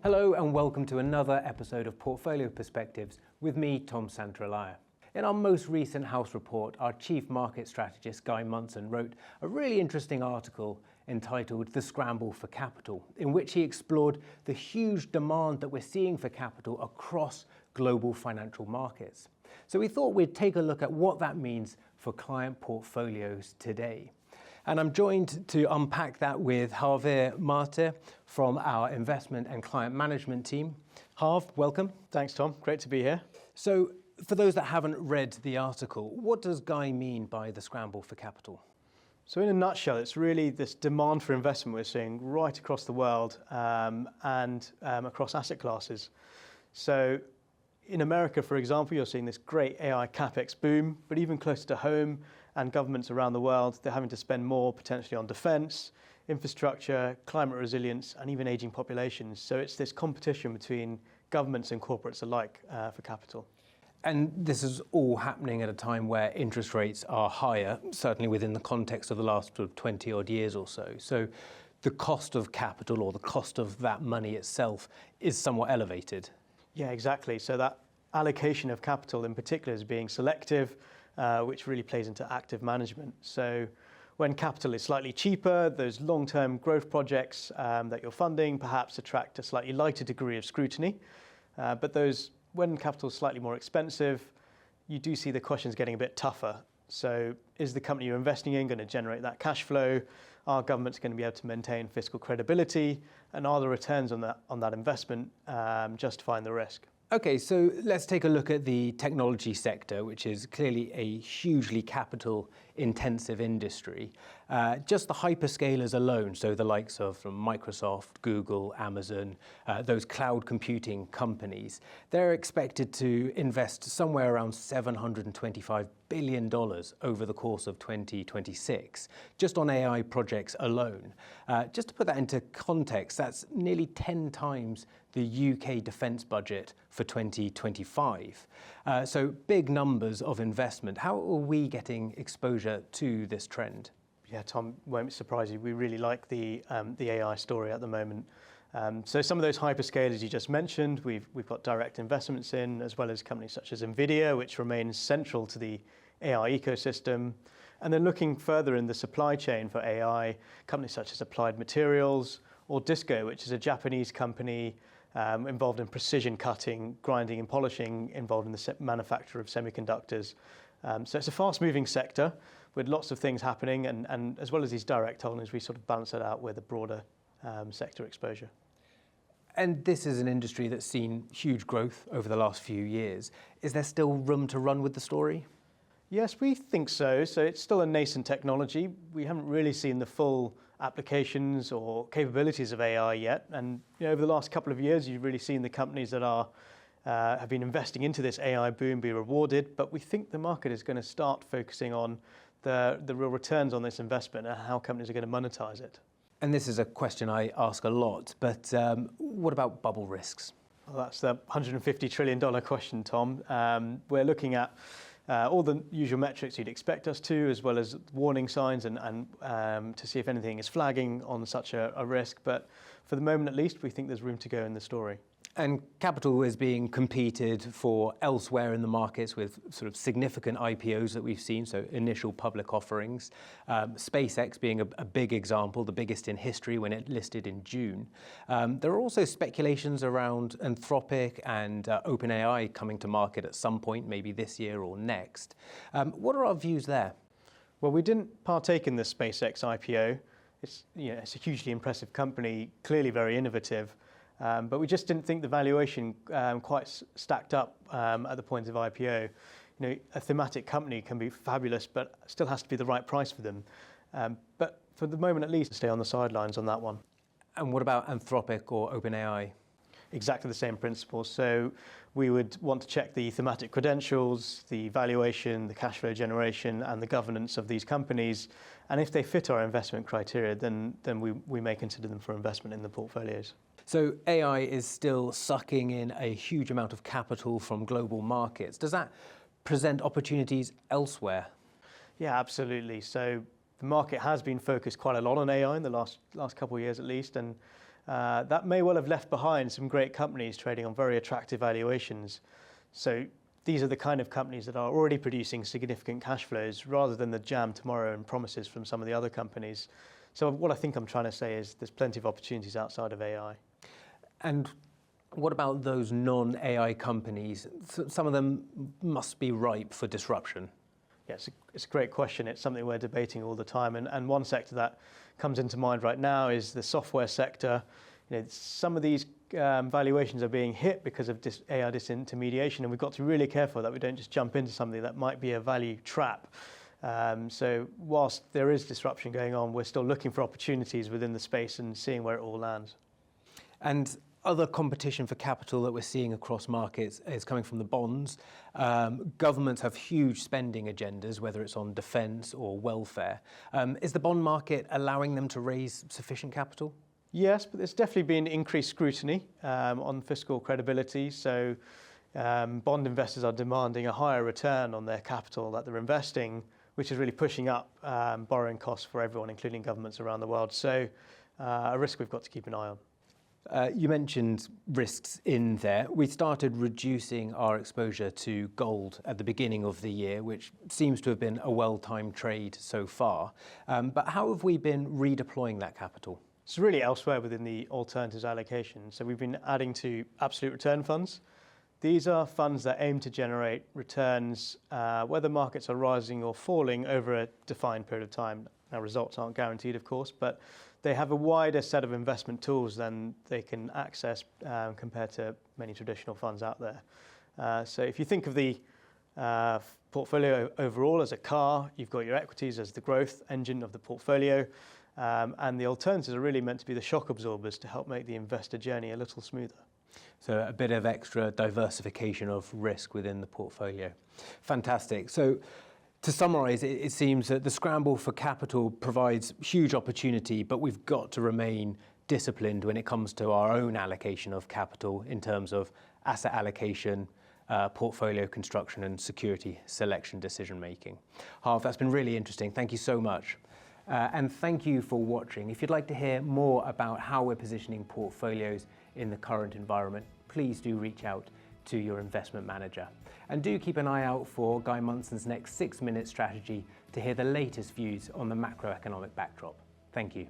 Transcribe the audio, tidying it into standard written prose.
Hello and welcome to another episode of Portfolio Perspectives with me, Tom Santa-Olalla. In our most recent house report, our chief market strategist, Guy Munson, wrote a really interesting article entitled The Scramble for Capital, in which he explored the huge demand that we're seeing for capital across global financial markets. So we thought we'd take a look at what that means for client portfolios today. And I'm joined to unpack that with Harveer from our investment and client management team. Harv, welcome. Thanks, Tom. Great to be here. So for those that haven't read the article, what does Guy mean by the scramble for capital? So in a nutshell, it's really this demand for investment we're seeing right across the world and across asset classes. So in America, for example, you're seeing this great AI capex boom, but even closer to home and governments around the world, they're having to spend more potentially on defense, infrastructure, climate resilience, and even aging populations. So it's this competition between governments and corporates alike for capital. And this is all happening at a time where interest rates are higher, certainly within the context of the last 20 odd years or so. So the cost of capital or the cost of that money itself is somewhat elevated. Yeah, exactly. So that allocation of capital in particular is being selective, which really plays into active management. So when capital is slightly cheaper, those long-term growth projects that you're funding perhaps attract a slightly lighter degree of scrutiny. But when capital is slightly more expensive, you do see the questions getting a bit tougher. So is the company you're investing in going to generate that cash flow? Are governments going to be able to maintain fiscal credibility? And are the returns on that investment justifying the risk? Okay, so let's take a look at the technology sector, which is clearly a hugely capital-intensive industry. Just the hyperscalers alone, so the likes of Microsoft, Google, Amazon, those cloud computing companies, they're expected to invest somewhere around $725 billion over the course of 2026, just on AI projects alone. Just to put that into context, that's nearly 10 times the UK defence budget for 2025. So big numbers of investment. How are we getting exposure to this trend? Yeah, Tom, won't surprise you. We really like the AI story at the moment. So some of those hyperscalers you just mentioned, we've got direct investments in, as well as companies such as NVIDIA, which remains central to the AI ecosystem. And then looking further in the supply chain for AI, companies such as Applied Materials or Disco, which is a Japanese company involved in precision cutting, grinding and polishing, involved in the manufacture of semiconductors. So it's a fast-moving sector with lots of things happening, and as well as these direct holdings, we sort of balance it out with a broader sector exposure. And this is an industry that's seen huge growth over the last few years. Is there still room to run with the story? Yes, we think so. So it's still a nascent technology. We haven't really seen the full applications or capabilities of AI yet. And over the last couple of years, you've really seen the companies that have been investing into this AI boom be rewarded. But we think the market is going to start focusing on the real returns on this investment and how companies are going to monetize it. And this is a question I ask a lot, but what about bubble risks? Well, that's the $150 trillion question, Tom. We're looking at all the usual metrics you'd expect us to, as well as warning signs and to see if anything is flagging on such a risk. But for the moment, at least, we think there's room to go in the story. And capital is being competed for elsewhere in the markets with sort of significant IPOs that we've seen, so initial public offerings. SpaceX being a big example, the biggest in history when it listed in June. There are also speculations around Anthropic and OpenAI coming to market at some point, maybe this year or next. What are our views there? Well, we didn't partake in the SpaceX IPO. It's a hugely impressive company, clearly very innovative. But we just didn't think the valuation quite stacked up at the point of IPO. A thematic company can be fabulous, but still has to be the right price for them. But for the moment, at least, stay on the sidelines on that one. And what about Anthropic or OpenAI? Exactly the same principles. So we would want to check the thematic credentials, the valuation, the cash flow generation, and the governance of these companies. And if they fit our investment criteria, then we may consider them for investment in the portfolios. So AI is still sucking in a huge amount of capital from global markets. Does that present opportunities elsewhere? Yeah, absolutely. So the market has been focused quite a lot on AI in the last couple of years at least, and that may well have left behind some great companies trading on very attractive valuations. So these are the kind of companies that are already producing significant cash flows rather than the jam tomorrow and promises from some of the other companies. So what I think I'm trying to say is there's plenty of opportunities outside of AI. And what about those non-AI companies? Some of them must be ripe for disruption. Yeah, it's a great question. It's something we're debating all the time. And one sector that comes into mind right now is the software sector. Some of these valuations are being hit because of AI disintermediation, and we've got to be really careful that we don't just jump into something that might be a value trap. So whilst there is disruption going on, we're still looking for opportunities within the space and seeing where it all lands. And other competition for capital that we're seeing across markets is coming from the bonds. Governments have huge spending agendas, whether it's on defence or welfare. Is the bond market allowing them to raise sufficient capital? Yes, but there's definitely been increased scrutiny on fiscal credibility. So bond investors are demanding a higher return on their capital that they're investing, which is really pushing up borrowing costs for everyone, including governments around the world. So a risk we've got to keep an eye on. You mentioned risks in there. We started reducing our exposure to gold at the beginning of the year, which seems to have been a well-timed trade so far. But how have we been redeploying that capital? It's really elsewhere within the alternatives allocation. So we've been adding to absolute return funds. These are funds that aim to generate returns whether markets are rising or falling over a defined period of time. Now, results aren't guaranteed, of course, but they have a wider set of investment tools than they can access compared to many traditional funds out there. So if you think of the portfolio overall as a car, you've got your equities as the growth engine of the portfolio, and the alternatives are really meant to be the shock absorbers to help make the investor journey a little smoother. So a bit of extra diversification of risk within the portfolio. Fantastic. So to summarise, it seems that the scramble for capital provides huge opportunity, but we've got to remain disciplined when it comes to our own allocation of capital in terms of asset allocation, portfolio construction and security selection decision making. Harv, that's been really interesting. Thank you so much. And thank you for watching. If you'd like to hear more about how we're positioning portfolios in the current environment, please do reach out to your investment manager. And do keep an eye out for Guy Munson's next 6-minute strategy to hear the latest views on the macroeconomic backdrop. Thank you.